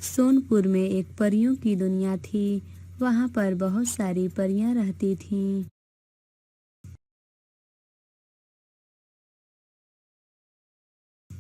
सोनपुर में एक परियों की दुनिया थी। वहाँ पर बहुत सारी परियां रहती थीं।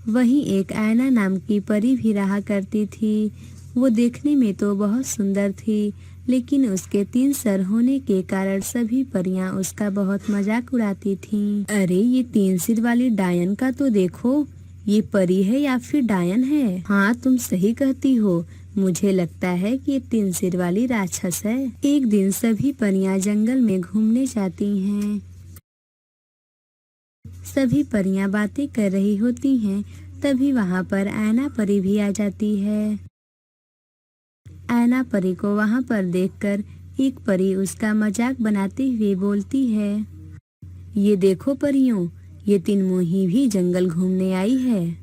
वहीं एक ऐना नाम की परी भी रहा करती थी। वो देखने में तो बहुत सुंदर थी, लेकिन उसके 3 सर होने के कारण सभी परियां उसका बहुत मजाक उड़ाती थीं। अरे ये 3 सिर वाली डायन का तो देखो, ये परी है या फिर डायन है? हाँ तुम सही कहती हो, मुझे लगता है कि ये 3 सिर वाली राक्षस है। एक दिन सभी परियां जंगल में घूमने जाती हैं। सभी परियां बातें कर रही होती हैं, तभी वहाँ पर ऐना परी भी आ जाती है। ऐना परी को वहाँ पर देखकर एक परी उसका मजाक बनाते हुए बोलती है, ये देखो परियों, ये 3 मुंही भी जंगल घूमने आई है।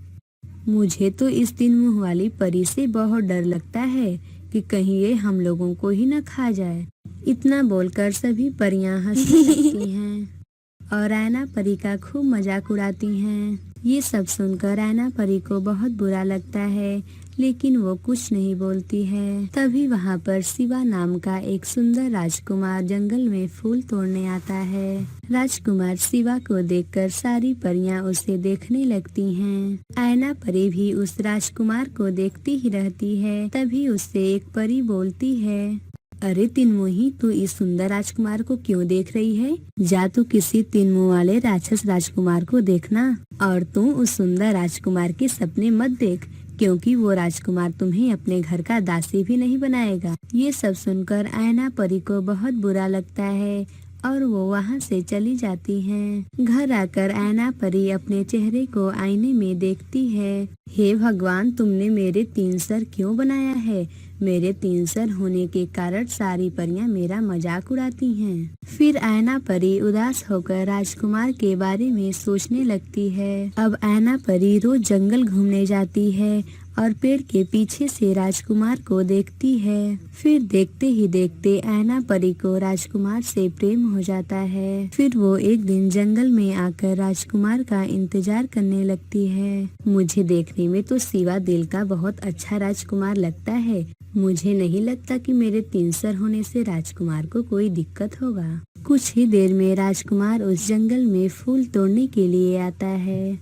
मुझे तो इस 3 मुंह वाली परी से बहुत डर लगता है कि कहीं ये हम लोगों को ही न खा जाए। इतना बोलकर सभी परियां हंसने लगती हैं और ऐना परी का खूब मजाक उड़ाती हैं। ये सब सुनकर ऐना परी को बहुत बुरा लगता है, लेकिन वो कुछ नहीं बोलती है। तभी वहाँ पर शिवा नाम का एक सुंदर राजकुमार जंगल में फूल तोड़ने आता है। राजकुमार शिवा को देखकर सारी परियां उसे देखने लगती हैं। ऐना परी भी उस राजकुमार को देखती ही रहती है। तभी उससे एक परी बोलती है, अरे 3 मुंही, तू इस सुंदर राजकुमार को क्यों देख रही है? जा तू किसी 3 मुंह वाले राक्षस राजकुमार को देखना, और तू उस सुंदर राजकुमार के सपने मत देख, क्योंकि वो राजकुमार तुम्हें अपने घर का दासी भी नहीं बनाएगा। ये सब सुनकर ऐना परी को बहुत बुरा लगता है और वो वहाँ से चली जाती हैं। घर आकर ऐना परी अपने चेहरे को आईने में देखती है। हे भगवान, तुमने मेरे 3 सर क्यों बनाया है? मेरे 3 सर होने के कारण सारी परियां मेरा मजाक उड़ाती हैं। फिर ऐना परी उदास होकर राजकुमार के बारे में सोचने लगती है। अब ऐना परी रोज जंगल घूमने जाती है और पेड़ के पीछे से राजकुमार को देखती है। फिर देखते ही देखते ऐना परी को राजकुमार से प्रेम हो जाता है। फिर वो एक दिन जंगल में आकर राजकुमार का इंतजार करने लगती है। मुझे देखने में तो शिवा दिल का बहुत अच्छा राजकुमार लगता है। मुझे नहीं लगता कि मेरे 3 सर होने से राजकुमार को कोई दिक्कत होगा। कुछ ही देर में राजकुमार उस जंगल में फूल तोड़ने के लिए आता है।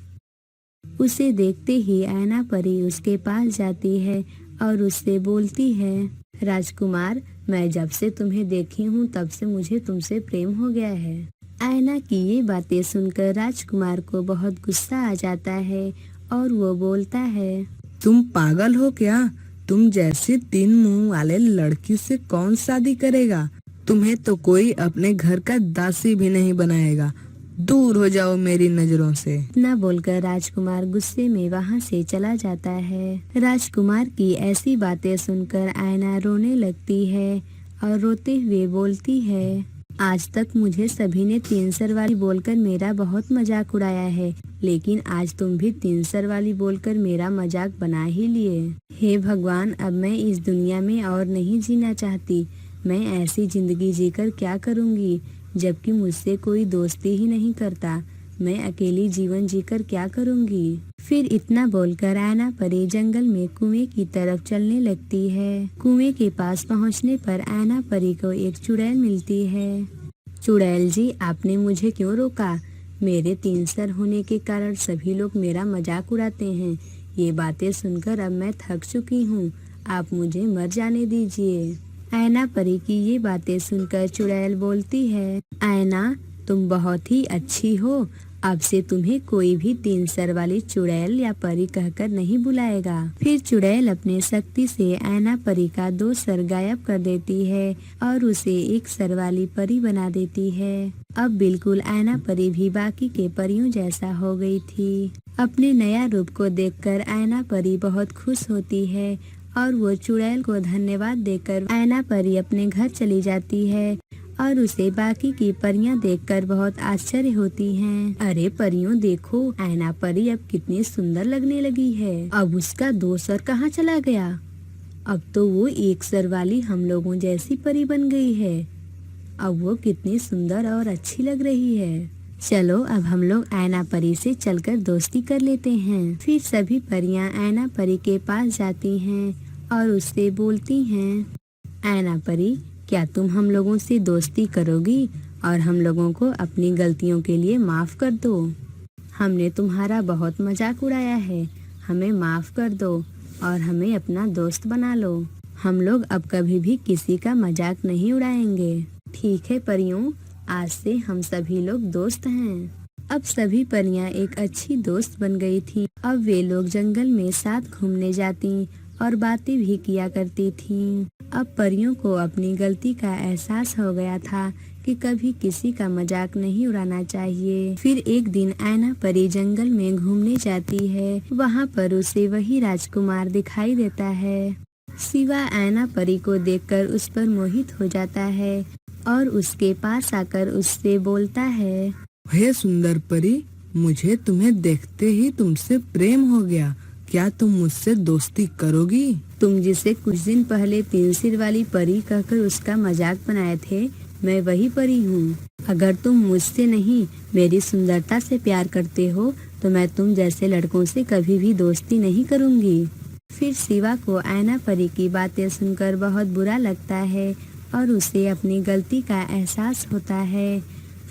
उसे देखते ही ऐना परी उसके पास जाती है और उससे बोलती है, राजकुमार, मैं जब से तुम्हें देखी हूँ तब से मुझे तुमसे प्रेम हो गया है। ऐना की ये बातें सुनकर राजकुमार को बहुत गुस्सा आ जाता है और वो बोलता है, तुम पागल हो क्या? तुम जैसी 3 मुंह वाले लड़की से कौन शादी करेगा? तुम्हें तो कोई अपने घर का दासी भी नहीं बनाएगा। दूर हो जाओ मेरी नजरों से। इतना बोलकर राजकुमार गुस्से में वहाँ से चला जाता है। राजकुमार की ऐसी बातें सुनकर ऐना रोने लगती है और रोते हुए बोलती है, आज तक मुझे सभी ने 3 सर वाली बोलकर मेरा बहुत मजाक उड़ाया है, लेकिन आज तुम भी 3 सर वाली बोलकर मेरा मजाक बना ही लिए। हे भगवान, अब मैं इस दुनिया में और नहीं जीना चाहती। मैं ऐसी जिंदगी जीकर क्या करूँगी, जबकि मुझसे कोई दोस्ती ही नहीं करता। मैं अकेली जीवन जीकर क्या करूँगी। फिर इतना बोलकर ऐना परी जंगल में कुएं की तरफ चलने लगती है। कुएं के पास पहुंचने पर ऐना परी को एक चुड़ैल मिलती है। चुड़ैल जी, आपने मुझे क्यों रोका? मेरे 3 सर होने के कारण सभी लोग मेरा मजाक उड़ाते हैं। ये बातें सुनकर अब मैं थक चुकी हूँ, आप मुझे मर जाने दीजिए। ऐना परी की ये बातें सुनकर चुड़ैल बोलती है, ऐना, तुम बहुत ही अच्छी हो। अब से तुम्हें कोई भी 3 सर वाली चुड़ैल या परी कहकर नहीं बुलाएगा। फिर चुड़ैल अपने शक्ति से ऐना परी का 2 सर गायब कर देती है और उसे 1 सर वाली परी बना देती है। अब बिल्कुल ऐना परी भी बाकी के परियों जैसा हो गई थी। अपने नया रूप को देखकर ऐना परी बहुत खुश होती है और वो चुड़ैल को धन्यवाद देकर ऐना परी अपने घर चली जाती है और उसे बाकी की परियां देखकर बहुत आश्चर्य होती हैं। अरे परियों, देखो, ऐना परी अब कितनी सुंदर लगने लगी है। अब उसका 2 सर कहाँ चला गया? अब तो वो 1 सर वाली हम लोगों जैसी परी बन गई है। अब वो कितनी सुंदर और अच्छी लग रही है। चलो अब हम लोग ऐना परी से चलकर दोस्ती कर लेते हैं। फिर सभी परियां ऐना परी के पास जाती हैं और उससे बोलती हैं, ऐना परी, क्या तुम हम लोगों से दोस्ती करोगी और हम लोगों को अपनी गलतियों के लिए माफ़ कर दो। हमने तुम्हारा बहुत मजाक उड़ाया है, हमें माफ़ कर दो और हमें अपना दोस्त बना लो। हम लोग अब कभी भी किसी का मजाक नहीं उड़ाएंगे। ठीक है परियों, आज से हम सभी लोग दोस्त हैं। अब सभी परियां एक अच्छी दोस्त बन गई थीं। अब वे लोग जंगल में साथ घूमने जाती और बातें भी किया करती थीं। अब परियों को अपनी गलती का एहसास हो गया था कि कभी किसी का मजाक नहीं उड़ाना चाहिए। फिर एक दिन ऐना परी जंगल में घूमने जाती है। वहाँ पर उसे वही राजकुमार दिखाई देता है। शिवा ऐना परी को देखकर उस पर मोहित हो जाता है और उसके पास आकर उससे बोलता है, हे सुंदर परी, मुझे तुम्हें देखते ही तुमसे प्रेम हो गया। क्या तुम मुझसे दोस्ती करोगी? तुम जिसे कुछ दिन पहले 3 सिर वाली परी कहकर उसका मजाक बनाए थे, मैं वही परी हूँ। अगर तुम मुझसे नहीं मेरी सुंदरता से प्यार करते हो तो मैं तुम जैसे लड़कों से कभी भी दोस्ती नहीं करूँगी। फिर शिवा को ऐना परी की बातें सुनकर बहुत बुरा लगता है और उसे अपनी गलती का एहसास होता है।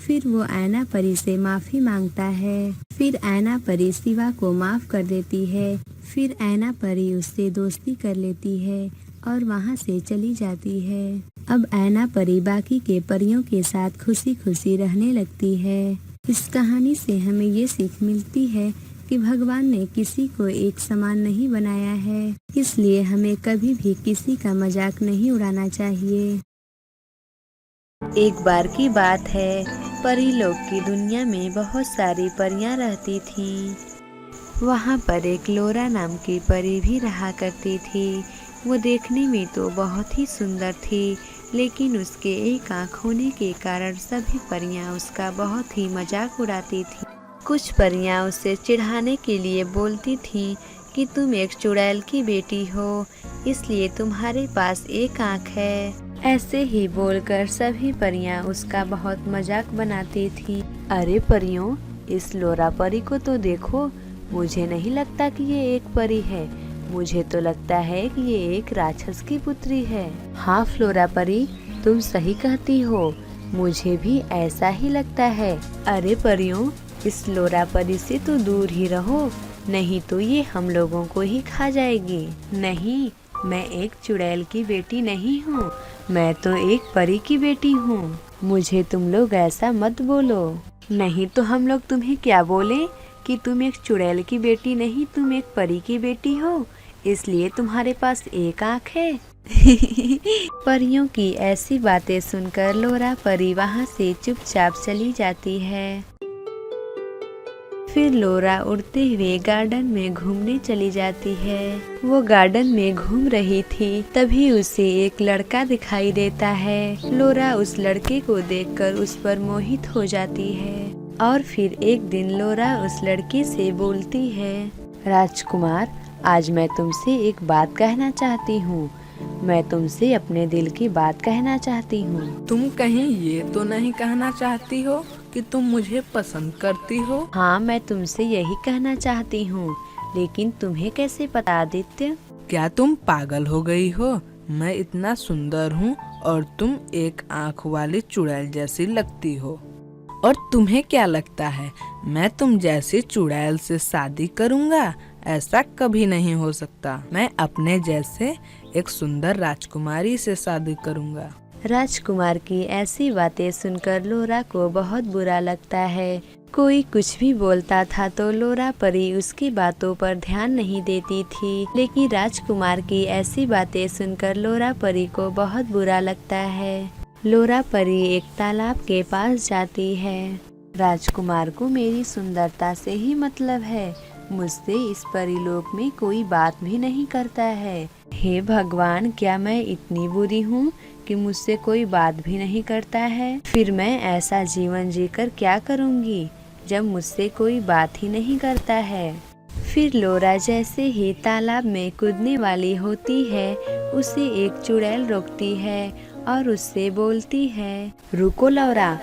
फिर वो ऐना परी से माफ़ी मांगता है। फिर ऐना परी शिवा को माफ़ कर देती है। फिर ऐना परी उससे दोस्ती कर लेती है और वहाँ से चली जाती है। अब ऐना परी बाकी के परियों के साथ खुशी खुशी रहने लगती है। इस कहानी से हमें ये सीख मिलती है कि भगवान ने किसी को एक समान नहीं बनाया है, इसलिए हमें कभी भी किसी का मजाक नहीं उड़ाना चाहिए। एक बार की बात है, परी लोक की दुनिया में बहुत सारी परियां रहती थीं। वहाँ पर एक लोरा नाम की परी भी रहा करती थी। वो देखने में तो बहुत ही सुंदर थी, लेकिन उसके एक आँख होने के कारण सभी परियां उसका बहुत ही मजाक उड़ाती थीं। कुछ परियां उसे चिढ़ाने के लिए बोलती थीं कि तुम एक चुड़ैल की बेटी हो, इसलिए तुम्हारे पास एक आँख है। ऐसे ही बोलकर सभी परियां उसका बहुत मजाक बनाती थीं। अरे परियों, इस लोरा परी को तो देखो, मुझे नहीं लगता कि ये एक परी है, मुझे तो लगता है कि ये एक राक्षस की पुत्री है। हाँ फ्लोरा परी, तुम सही कहती हो, मुझे भी ऐसा ही लगता है। अरे परियों, इस लोरा परी से तो दूर ही रहो, नहीं तो ये हम लोगों को ही खा जाएगी। नहीं, मैं एक चुड़ैल की बेटी नहीं हूँ, मैं तो एक परी की बेटी हूँ। मुझे तुम लोग ऐसा मत बोलो, नहीं तो हम लोग तुम्हें क्या बोले कि तुम एक चुड़ैल की बेटी नहीं, तुम एक परी की बेटी हो, इसलिए तुम्हारे पास एक आँख है। परियों की ऐसी बातें सुनकर लोरा परी वहाँ से चुपचाप चली जाती है। फिर लोरा उड़ते हुए गार्डन में घूमने चली जाती है। वो गार्डन में घूम रही थी, तभी उसे एक लड़का दिखाई देता है। लोरा उस लड़के को देखकर उस पर मोहित हो जाती है और फिर एक दिन लोरा उस लड़के से बोलती है, राजकुमार, आज मैं तुमसे एक बात कहना चाहती हूँ। मैं तुमसे अपने दिल की बात कहना चाहती हूँ। तुम कहीं ये तो नहीं कहना चाहती हो कि तुम मुझे पसंद करती हो? हाँ, मैं तुमसे यही कहना चाहती हूँ, लेकिन तुम्हें कैसे पता आदित्य? क्या तुम पागल हो गई हो? मैं इतना सुंदर हूँ और तुम एक आँख वाली चुड़ैल जैसी लगती हो। और तुम्हें क्या लगता है मैं तुम जैसी चुड़ैल से शादी करूँगा? ऐसा कभी नहीं हो सकता। मैं अपने जैसे एक सुंदर राजकुमारी से शादी करूँगा। राजकुमार की ऐसी बातें सुनकर लोरा को बहुत बुरा लगता है। कोई कुछ भी बोलता था तो लोरा परी उसकी बातों पर ध्यान नहीं देती थी, लेकिन राजकुमार की ऐसी बातें सुनकर लोरा परी को बहुत बुरा लगता है। लोरा परी एक तालाब के पास जाती है। राजकुमार को मेरी सुंदरता से ही मतलब है, मुझसे इस परीलोक में कोई बात भी नहीं करता है। हे भगवान, क्या मैं इतनी बुरी हूँ कि मुझसे कोई बात भी नहीं करता है? फिर मैं ऐसा जीवन जीकर क्या करूँगी जब मुझसे कोई बात ही नहीं करता है? फिर लोरा जैसे ही तालाब में कूदने वाली होती है, उसे एक चुड़ैल रोकती है और उससे बोलती है, रुको लोरा,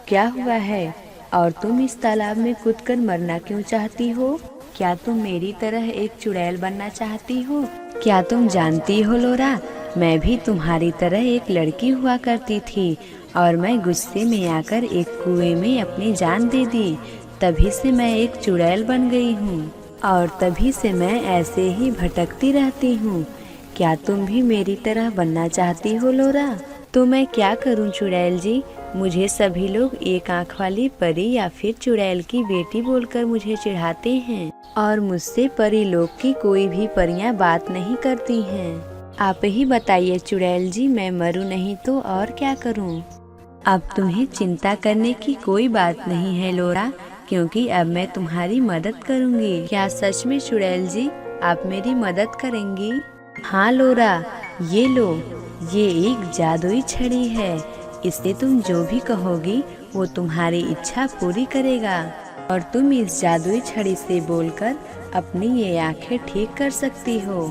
क्या हुआ है और तुम इस तालाब में कूदकर मरना क्यों चाहती हो? क्या तुम मेरी तरह एक चुड़ैल बनना चाहती हो? क्या तुम जानती हो लोरा, मैं भी तुम्हारी तरह एक लड़की हुआ करती थी और मैं गुस्से में आकर एक कुएं में अपनी जान दे दी। तभी से मैं एक चुड़ैल बन गई हूँ और तभी से मैं ऐसे ही भटकती रहती हूँ। क्या तुम भी मेरी तरह बनना चाहती हो लोरा? तो मैं क्या करूँ चुड़ैल जी? मुझे सभी लोग एक आँख वाली परी या फिर चुड़ैल की बेटी बोलकर मुझे चिढ़ाते हैं और मुझसे परी लोग की कोई भी परियां बात नहीं करती हैं। आप ही बताइए चुड़ैल जी, मैं मरूं नहीं तो और क्या करूं? अब तुम्हें चिंता करने की कोई बात नहीं है लोरा, क्योंकि अब मैं तुम्हारी मदद करूंगी। क्या सच में चुड़ैल जी आप मेरी मदद करेंगी? हाँ लोरा, ये लो, ये एक जादुई छड़ी है। इससे तुम जो भी कहोगी वो तुम्हारी इच्छा पूरी करेगा और तुम इस जादुई छड़ी से बोलकर अपनी ये आंखें ठीक कर सकती हो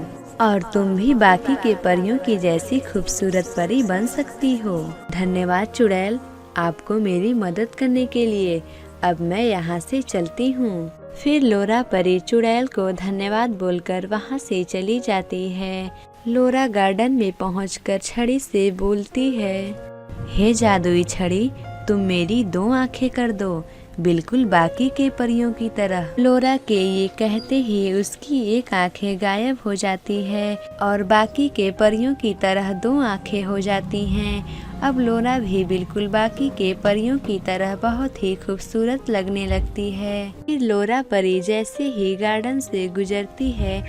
और तुम भी बाकी के परियों की जैसी खूबसूरत परी बन सकती हो। धन्यवाद चुड़ैल, आपको मेरी मदद करने के लिए। अब मैं यहाँ से चलती हूँ। फिर लोरा परी चुड़ैल को धन्यवाद बोलकर वहाँ से चली जाती है। लोरा गार्डन में पहुंचकर छड़ी से बोलती है, हे जादुई छड़ी, तुम मेरी 2 आंखें कर दो, बिल्कुल बाकी के परियों की तरह। लोरा के ये कहते ही उसकी एक आंखें गायब हो जाती है और बाकी के परियों की तरह 2 आंखें हो जाती हैं। अब लोरा भी बिल्कुल बाकी के परियों की तरह बहुत ही खूबसूरत लगने लगती है। फिर लोरा परी जैसे ही गार्डन से गुजरती है,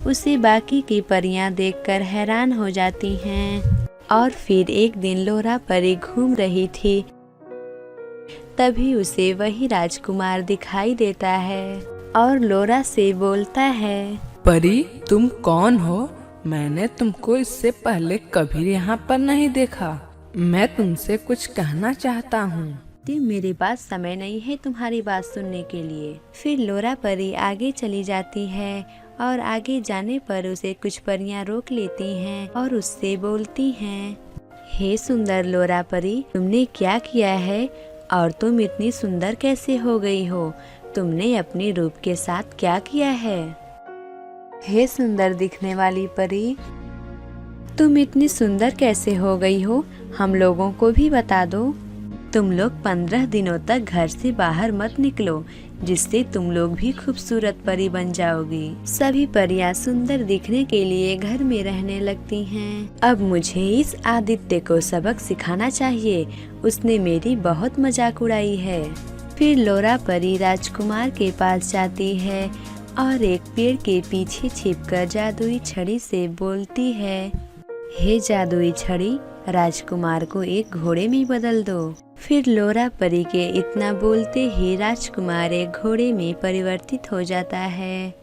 उसे बाकी की परियां देखकर हैरान हो जाती हैं। और फिर एक दिन लोरा परी घूम रही थी, तभी उसे वही राजकुमार दिखाई देता है और लोरा से बोलता है, परी तुम कौन हो? मैंने तुमको इससे पहले कभी यहाँ पर नहीं देखा। मैं तुमसे कुछ कहना चाहता हूँ। मेरे पास समय नहीं है तुम्हारी बात सुनने के लिए। फिर लोरा परी आगे चली जाती है और आगे जाने पर उसे कुछ परियां रोक लेती हैं और उससे बोलती हैं, हे सुंदर लोरा परी, तुमने क्या किया है और तुम इतनी सुंदर कैसे हो गई हो? तुमने अपने रूप के साथ क्या किया है? हे सुंदर दिखने वाली परी, तुम इतनी सुंदर कैसे हो गई हो? हम लोगों को भी बता दो। तुम लोग 15 दिनों तक घर से बाहर मत निकलो, जिससे तुम लोग भी खूबसूरत परी बन जाओगी। सभी परियां सुंदर दिखने के लिए घर में रहने लगती हैं। अब मुझे इस आदित्य को सबक सिखाना चाहिए, उसने मेरी बहुत मजाक उड़ाई है। फिर लोरा परी राजकुमार के पास जाती है और एक पेड़ के पीछे छिपकर जादुई छड़ी से बोलती है, हे जादुई छड़ी, राजकुमार को एक घोड़े में बदल दो। फिर लोरा परी के इतना बोलते ही राजकुमार एक घोड़े में परिवर्तित हो जाता है।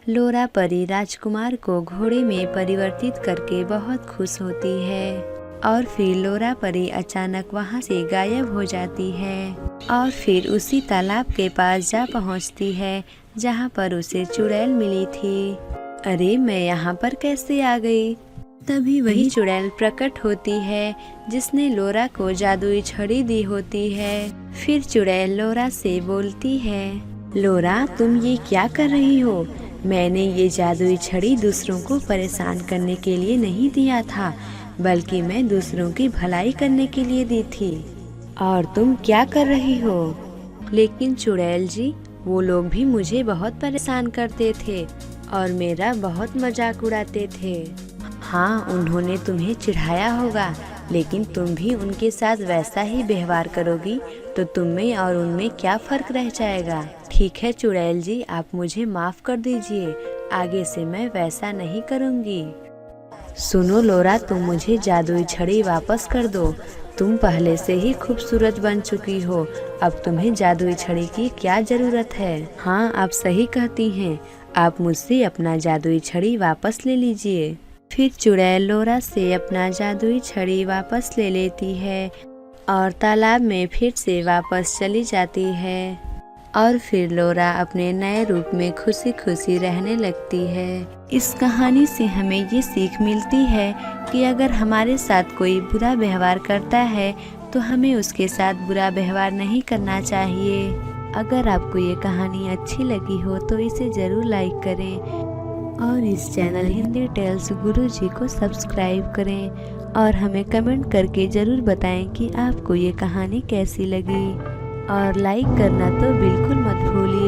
लोरा परी राजकुमार को घोड़े में परिवर्तित करके बहुत खुश होती है और फिर लोरा परी अचानक वहां से गायब हो जाती है और फिर उसी तालाब के पास जा पहुंचती है जहां पर उसे चुड़ैल मिली थी। अरे मैं यहाँ पर कैसे आ गई? तभी वही चुड़ैल प्रकट होती है जिसने लोरा को जादुई छड़ी दी होती है। फिर चुड़ैल लोरा से बोलती है, लोरा तुम ये क्या कर रही हो? मैंने ये जादुई छड़ी दूसरों को परेशान करने के लिए नहीं दिया था, बल्कि मैं दूसरों की भलाई करने के लिए दी थी। और तुम क्या कर रही हो? लेकिन चुड़ैल जी, वो लोग भी मुझे बहुत परेशान करते थे और मेरा बहुत मजाक उड़ाते थे। हाँ, उन्होंने तुम्हें चिढ़ाया होगा, लेकिन तुम भी उनके साथ वैसा ही व्यवहार करोगी तो तुम में और उनमें क्या फर्क रह जाएगा। ठीक है चुड़ैल जी, आप मुझे माफ कर दीजिए, आगे से मैं वैसा नहीं करूँगी। सुनो लोरा, तुम मुझे जादुई छड़ी वापस कर दो। तुम पहले से ही खूबसूरत बन चुकी हो, अब तुम्हें जादुई छड़ी की क्या जरूरत है? हाँ, आप सही कहती हैं, आप मुझसे अपना जादुई छड़ी वापस ले लीजिए। फिर चुड़ैल लोरा से अपना जादुई छड़ी वापस ले लेती है और तालाब में फिर से वापस चली जाती है और फिर लोरा अपने नए रूप में खुशी खुशी रहने लगती है। इस कहानी से हमें ये सीख मिलती है कि अगर हमारे साथ कोई बुरा व्यवहार करता है तो हमें उसके साथ बुरा व्यवहार नहीं करना चाहिए। अगर आपको ये कहानी अच्छी लगी हो तो इसे ज़रूर लाइक करें और इस चैनल हिंदी टेल्स गुरुजी को सब्सक्राइब करें और हमें कमेंट करके ज़रूर बताएं कि आपको ये कहानी कैसी लगी और लाइक करना तो बिल्कुल मत भूलिए।